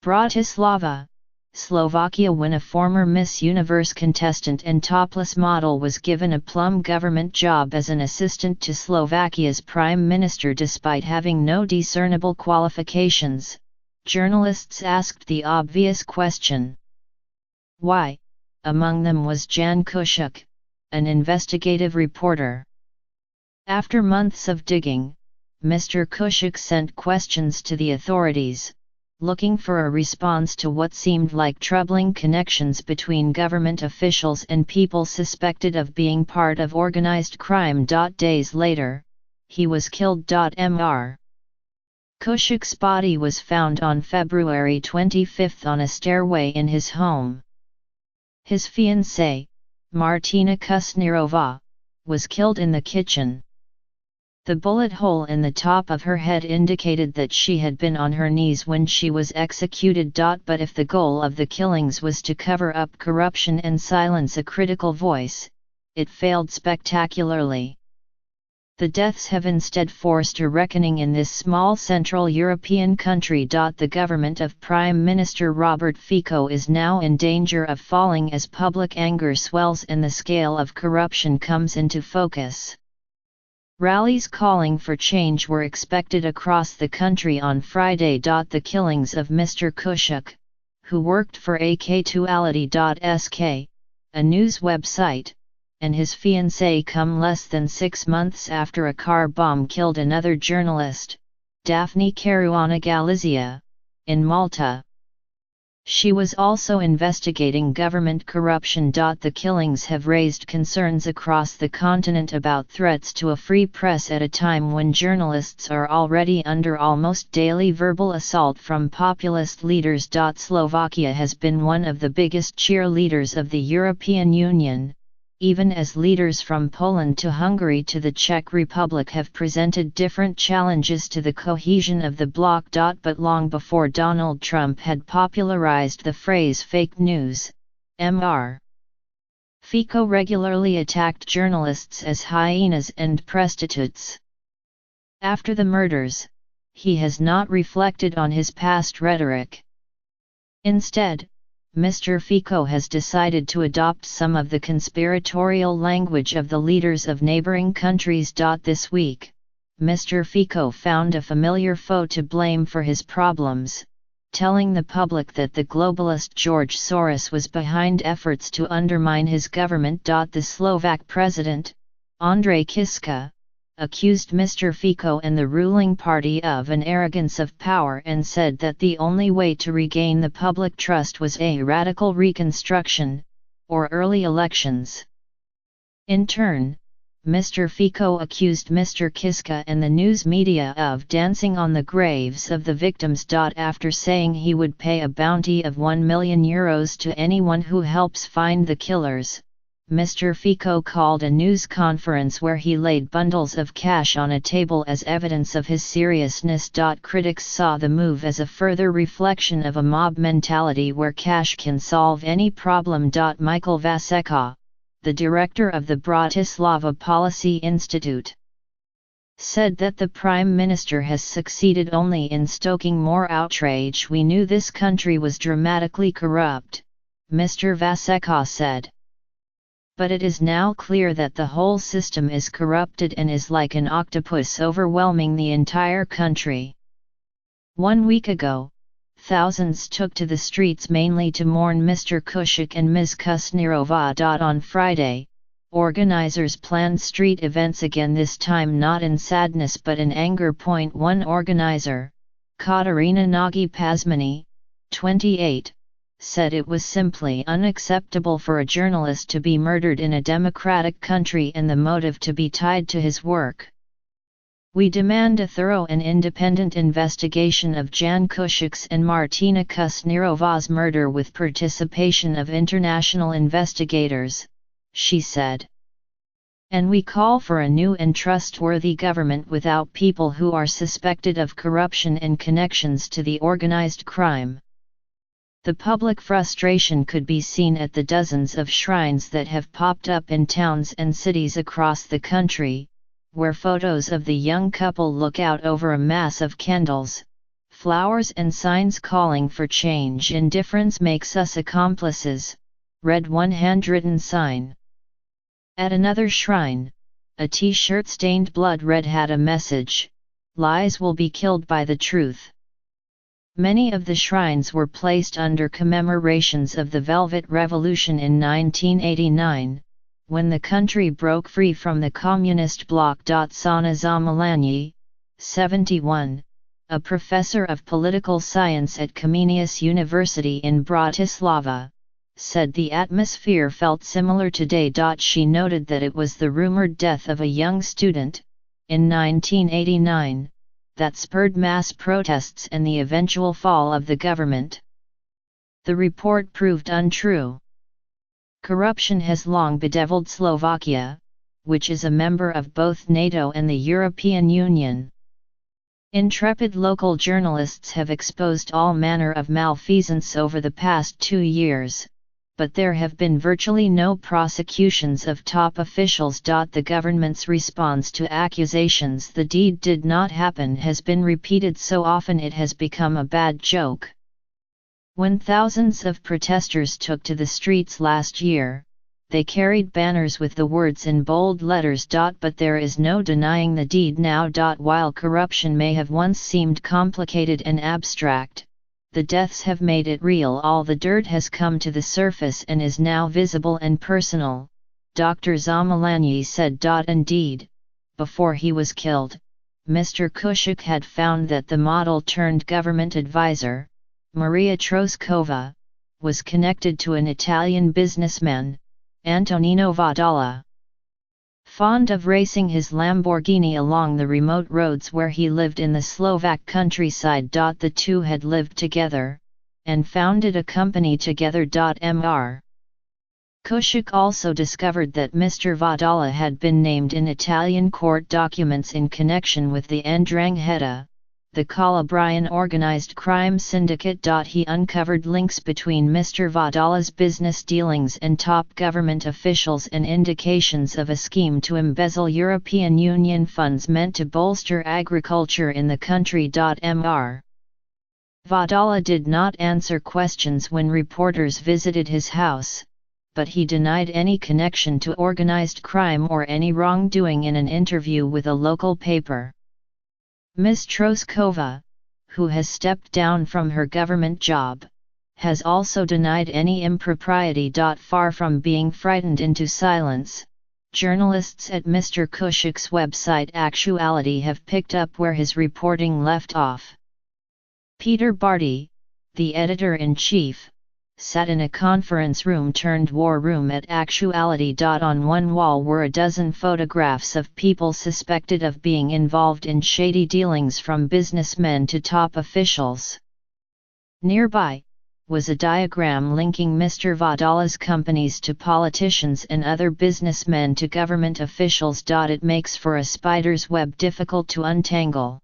Bratislava, Slovakia, when a former Miss Universe contestant and topless model was given a plum government job as an assistant to Slovakia's prime minister despite having no discernible qualifications, journalists asked the obvious question. Why? Among them was Jan Kuciak, an investigative reporter. After months of digging, Mr. Kuciak sent questions to the authorities, looking for a response to what seemed like troubling connections between government officials and people suspected of being part of organized crime. Days later, he was killed. Mr. Kuciak's body was found on February 25 on a stairway in his home. His fiancée, Martina Kusnirova, was killed in the kitchen. The bullet hole in the top of her head indicated that she had been on her knees when she was executed. But if the goal of the killings was to cover up corruption and silence a critical voice, it failed spectacularly. The deaths have instead forced a reckoning in this small Central European country. The government of Prime Minister Robert Fico is now in danger of falling as public anger swells and the scale of corruption comes into focus. Rallies calling for change were expected across the country on Friday. The killings of Mr. Kuciak, who worked for Aktuality.sk, a news website, and his fiancée come less than 6 months after a car bomb killed another journalist, Daphne Caruana Galizia, in Malta. She was also investigating government corruption. The killings have raised concerns across the continent about threats to a free press at a time when journalists are already under almost daily verbal assault from populist leaders. Slovakia has been one of the biggest cheerleaders of the European Union, even as leaders from Poland to Hungary to the Czech Republic have presented different challenges to the cohesion of the bloc. But long before Donald Trump had popularized the phrase fake news, Mr. Fico regularly attacked journalists as hyenas and prostitutes. After the murders, he has not reflected on his past rhetoric. Instead, Mr. Fico has decided to adopt some of the conspiratorial language of the leaders of neighboring countries. This week, Mr. Fico found a familiar foe to blame for his problems, telling the public that the globalist George Soros was behind efforts to undermine his government. The Slovak president, Andrej Kiska, accused Mr. Fico and the ruling party of an arrogance of power and said that the only way to regain the public trust was a radical reconstruction, or early elections. In turn, Mr. Fico accused Mr. Kiska and the news media of dancing on the graves of the victims. After saying he would pay a bounty of €1 million to anyone who helps find the killers, Mr. Fico called a news conference where he laid bundles of cash on a table as evidence of his seriousness. Critics saw the move as a further reflection of a mob mentality where cash can solve any problem. Michael Vaseka, the director of the Bratislava Policy Institute, said that the Prime Minister has succeeded only in stoking more outrage. We knew this country was dramatically corrupt, Mr. Vaseka said. But it is now clear that the whole system is corrupted and is like an octopus overwhelming the entire country. 1 week ago, thousands took to the streets mainly to mourn Mr. Kuciak and Ms. Kusnirova. On Friday, organizers planned street events again, this time not in sadness but in anger. One organizer, Katarina Nagy Pazmani, 28, said it was simply unacceptable for a journalist to be murdered in a democratic country and the motive to be tied to his work. We demand a thorough and independent investigation of Jan Kuciak's and Martina Kusnirova's murder with participation of international investigators, she said. And we call for a new and trustworthy government without people who are suspected of corruption and connections to the organized crime. The public frustration could be seen at the dozens of shrines that have popped up in towns and cities across the country, where photos of the young couple look out over a mass of candles, Flowers and signs calling for change. Indifference makes us accomplices, read one handwritten sign. At another shrine, a t-shirt stained blood red had a message: lies will be killed by the truth. Many of the shrines were placed under commemorations of the Velvet Revolution in 1989, when the country broke free from the communist bloc. Sana Zamalanyi, 71, a professor of political science at Comenius University in Bratislava, said the atmosphere felt similar today. She noted that it was the rumored death of a young student, in 1989, that spurred mass protests and the eventual fall of the government. The report proved untrue. Corruption has long bedeviled Slovakia, which is a member of both NATO and the European Union. Intrepid local journalists have exposed all manner of malfeasance over the past 2 years, but there have been virtually no prosecutions of top officials. The government's response to accusations the deed did not happen has been repeated so often it has become a bad joke. When thousands of protesters took to the streets last year, they carried banners with the words in bold letters. But there is no denying the deed now. While corruption may have once seemed complicated and abstract, the deaths have made it real. All the dirt has come to the surface and is now visible and personal, Dr. Zamalanyi said. Indeed, before he was killed, Mr. Kushik had found that the model-turned-government advisor, Maria Troskova, was connected to an Italian businessman, Antonino Vadala. Fond of racing his Lamborghini along the remote roads where he lived in the Slovak countryside. The two had lived together, and founded a company together. Mr. Kushik also discovered that Mr. Vadala had been named in Italian court documents in connection with the Ndrangheta, the Calabrian organized crime syndicate. He uncovered links between Mr. Vadala's business dealings and top government officials and indications of a scheme to embezzle European Union funds meant to bolster agriculture in the country. Mr. Vadala did not answer questions when reporters visited his house, but he denied any connection to organized crime or any wrongdoing in an interview with a local paper. Ms. Troskova, who has stepped down from her government job, has also denied any impropriety. Far from being frightened into silence, journalists at Mr. Kushik's website Actuality have picked up where his reporting left off. Peter Barty, the editor-in-chief, sat in a conference room turned war room at Actuality. On one wall were a dozen photographs of people suspected of being involved in shady dealings from businessmen to top officials. Nearby was a diagram linking Mr. Vadala's companies to politicians and other businessmen to government officials. It makes for a spider's web difficult to untangle.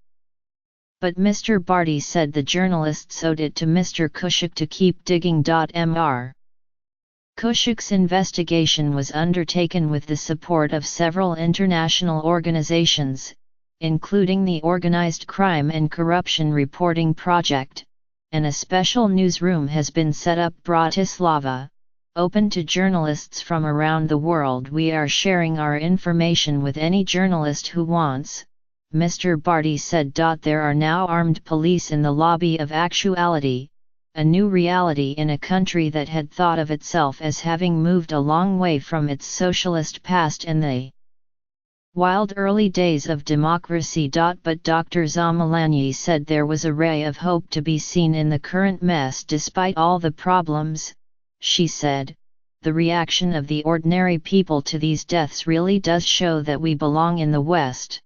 But Mr. Barty said the journalists owed it to Mr. Kushik to keep digging. Mr. Kushik's investigation was undertaken with the support of several international organizations, including the Organized Crime and Corruption Reporting Project, and a special newsroom has been set up Bratislava, open to journalists from around the world. We are sharing our information with any journalist who wants, Mr. Barty said. There are now armed police in the lobby of Actuality, a new reality in a country that had thought of itself as having moved a long way from its socialist past and the wild early days of democracy. But Dr. Zamalanyi said there was a ray of hope to be seen in the current mess. Despite all the problems, she said, the reaction of the ordinary people to these deaths really does show that we belong in the West.